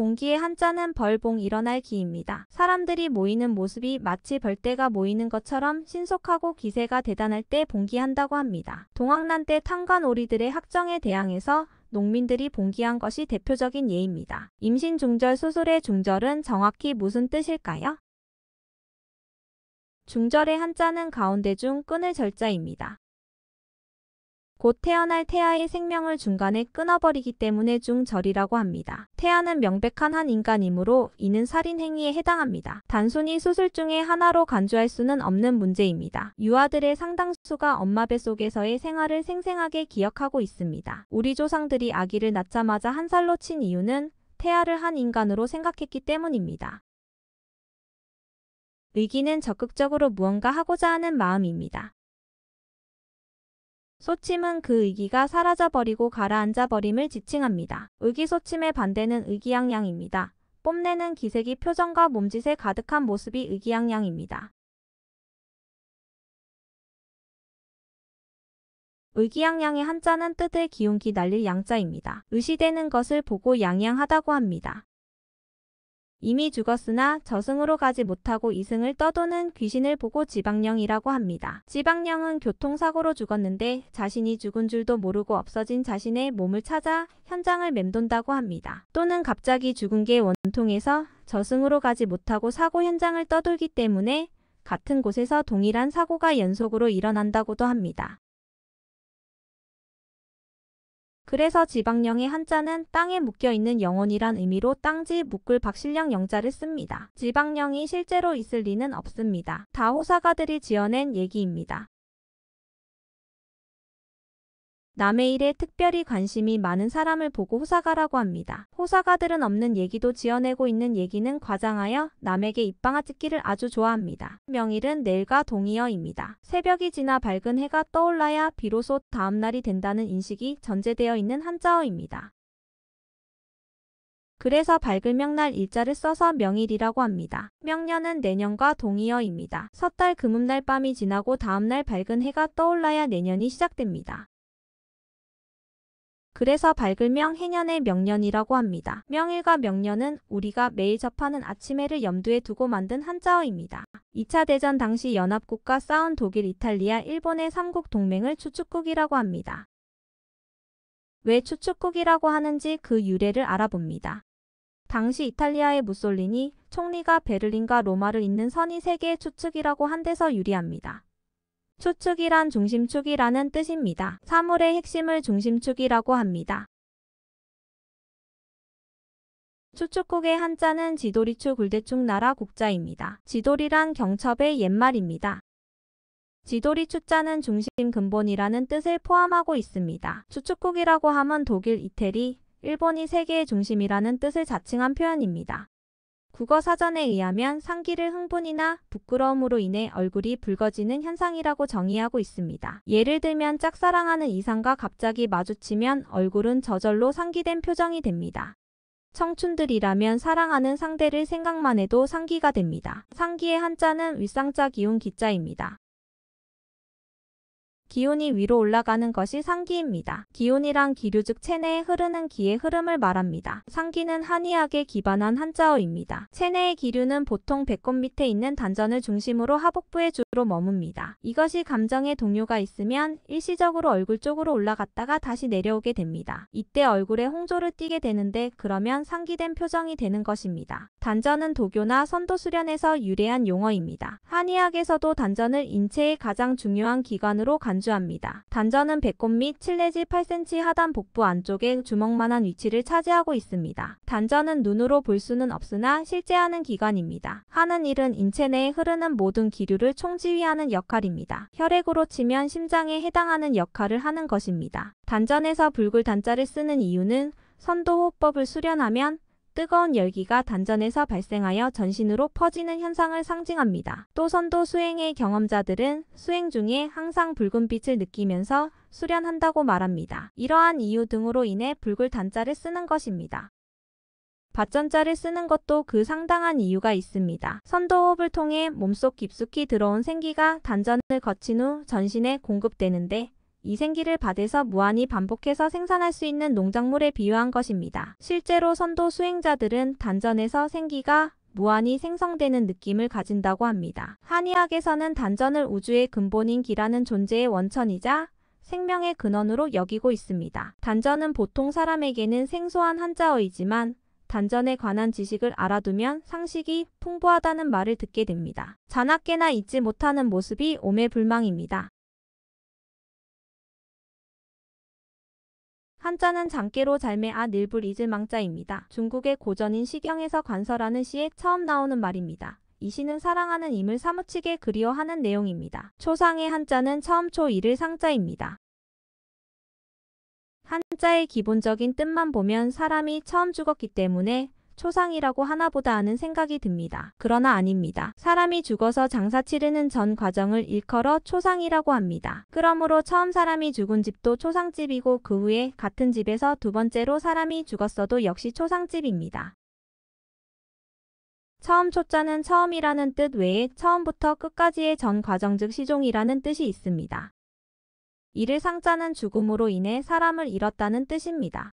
봉기의 한자는 벌봉 일어날 기입니다. 사람들이 모이는 모습이 마치 벌떼가 모이는 것처럼 신속하고 기세가 대단할 때 봉기한다고 합니다. 동학난 때 탄관오리들의 학정에 대항해서 농민들이 봉기한 것이 대표적인 예입니다. 임신중절 수술의 중절은 정확히 무슨 뜻일까요? 중절의 한자는 가운데 중 끊을 절자입니다. 곧 태어날 태아의 생명을 중간에 끊어버리기 때문에 중절이라고 합니다. 태아는 명백한 한 인간이므로 이는 살인행위에 해당합니다. 단순히 수술 중에 하나로 간주할 수는 없는 문제입니다. 유아들의 상당수가 엄마 뱃속에서의 생활을 생생하게 기억하고 있습니다. 우리 조상들이 아기를 낳자마자 한 살로 친 이유는 태아를 한 인간으로 생각했기 때문입니다. 의기는 적극적으로 무언가 하고자 하는 마음입니다. 소침은 그 의기가 사라져버리고 가라앉아버림을 지칭합니다. 의기소침의 반대는 의기양양입니다. 뽐내는 기색이 표정과 몸짓에 가득한 모습이 의기양양입니다. 의기양양의 한자는 뜻을 기운기 날릴 양자입니다. 의시되는 것을 보고 양양하다고 합니다. 이미 죽었으나 저승으로 가지 못하고 이승을 떠도는 귀신을 보고 지방령이라고 합니다. 지방령은 교통사고로 죽었는데 자신이 죽은 줄도 모르고 없어진 자신의 몸을 찾아 현장을 맴돈다고 합니다. 또는 갑자기 죽은 게 원통해서 저승으로 가지 못하고 사고 현장을 떠돌기 때문에 같은 곳에서 동일한 사고가 연속으로 일어난다고도 합니다. 그래서 지방령의 한자는 땅에 묶여있는 영혼이란 의미로 땅지 묶을 박실령 영자를 씁니다. 지방령이 실제로 있을 리는 없습니다. 다 호사가들이 지어낸 얘기입니다. 남의 일에 특별히 관심이 많은 사람을 보고 호사가라고 합니다. 호사가들은 없는 얘기도 지어내고 있는 얘기는 과장하여 남에게 입방아 찍기를 아주 좋아합니다. 명일은 내일과 동의어입니다. 새벽이 지나 밝은 해가 떠올라야 비로소 다음날이 된다는 인식이 전제되어 있는 한자어입니다. 그래서 밝을 명날 일자를 써서 명일이라고 합니다. 명년은 내년과 동의어입니다. 섣달 금음날 밤이 지나고 다음날 밝은 해가 떠올라야 내년이 시작됩니다. 그래서 밝을 명 해년의 명년이라고 합니다. 명일과 명년은 우리가 매일 접하는 아침해를 염두에 두고 만든 한자어입니다. 2차 대전 당시 연합국과 싸운 독일, 이탈리아, 일본의 삼국 동맹을 추축국이라고 합니다. 왜 추축국이라고 하는지 그 유래를 알아봅니다. 당시 이탈리아의 무솔리니 총리가 베를린과 로마를 잇는 선이 세계의 추축이라고 한 데서 유리합니다. 추축이란 중심축이라는 뜻입니다. 사물의 핵심을 중심축이라고 합니다. 추축국의 한자는 지도리추 굴대축 나라 국자입니다. 지도리란 경첩의 옛말입니다. 지도리 추자는 중심 근본이라는 뜻을 포함하고 있습니다. 추축국이라고 하면 독일, 이태리, 일본이 세계의 중심이라는 뜻을 자칭한 표현입니다. 국어사전에 의하면 상기를 흥분이나 부끄러움으로 인해 얼굴이 붉어지는 현상이라고 정의하고 있습니다. 예를 들면 짝사랑하는 이상과 갑자기 마주치면 얼굴은 저절로 상기된 표정이 됩니다. 청춘들이라면 사랑하는 상대를 생각만 해도 상기가 됩니다. 상기의 한자는 윗상자 기운 기자입니다. 기운이 위로 올라가는 것이 상기입니다. 기운이란 기류 즉 체내에 흐르는 기의 흐름을 말합니다. 상기는 한의학에 기반한 한자어입니다. 체내의 기류는 보통 배꼽 밑에 있는 단전을 중심으로 하복부에 주로 머뭅니다. 이것이 감정의 동요가 있으면 일시적으로 얼굴 쪽으로 올라갔다가 다시 내려오게 됩니다. 이때 얼굴에 홍조를 띠게 되는데 그러면 상기된 표정이 되는 것입니다. 단전은 도교나 선도 수련에서 유래한 용어입니다. 한의학에서도 단전을 인체의 가장 중요한 기관으로 간주합니다. 단전은 배꼽 및 7 내지 8cm 하단 복부 안쪽에 주먹만한 위치를 차지하고 있습니다. 단전은 눈으로 볼 수는 없으나 실제 하는 기관입니다. 하는 일은 인체 내에 흐르는 모든 기류를 총지휘하는 역할입니다. 혈액으로 치면 심장에 해당하는 역할을 하는 것입니다. 단전에서 불굴 단자를 쓰는 이유는 선도호흡법을 수련하면 뜨거운 열기가 단전에서 발생하여 전신으로 퍼지는 현상을 상징합니다. 또 선도 수행의 경험자들은 수행 중에 항상 붉은 빛을 느끼면서 수련한다고 말합니다. 이러한 이유 등으로 인해 불굴 단자를 쓰는 것입니다. 밭전자를 쓰는 것도 그 상당한 이유가 있습니다. 선도호흡을 통해 몸속 깊숙이 들어온 생기가 단전을 거친 후 전신에 공급되는데 이 생기를 밭에서 무한히 반복해서 생산할 수 있는 농작물에 비유한 것입니다. 실제로 선도 수행자들은 단전에서 생기가 무한히 생성되는 느낌을 가진다고 합니다. 한의학에서는 단전을 우주의 근본인 기라는 존재의 원천이자 생명의 근원으로 여기고 있습니다. 단전은 보통 사람에게는 생소한 한자어이지만 단전에 관한 지식을 알아두면 상식이 풍부하다는 말을 듣게 됩니다. 자나깨나 잊지 못하는 모습이 오매불망입니다. 한자는 장깨로 잘매 늘불 잊을 망자입니다. 중국의 고전인 시경에서 관서라는 시에 처음 나오는 말입니다. 이 시는 사랑하는 임을 사무치게 그리워하는 내용입니다. 초상의 한자는 처음 초일을 상자입니다. 한자의 기본적인 뜻만 보면 사람이 처음 죽었기 때문에 초상이라고 하나보다 하는 생각이 듭니다. 그러나 아닙니다. 사람이 죽어서 장사 치르는 전 과정을 일컬어 초상이라고 합니다. 그러므로 처음 사람이 죽은 집도 초상집이고 그 후에 같은 집에서 두 번째로 사람이 죽었어도 역시 초상집입니다. 처음 초자는 처음이라는 뜻 외에 처음부터 끝까지의 전 과정 즉 시종이라는 뜻이 있습니다. 이를 상자는 죽음으로 인해 사람을 잃었다는 뜻입니다.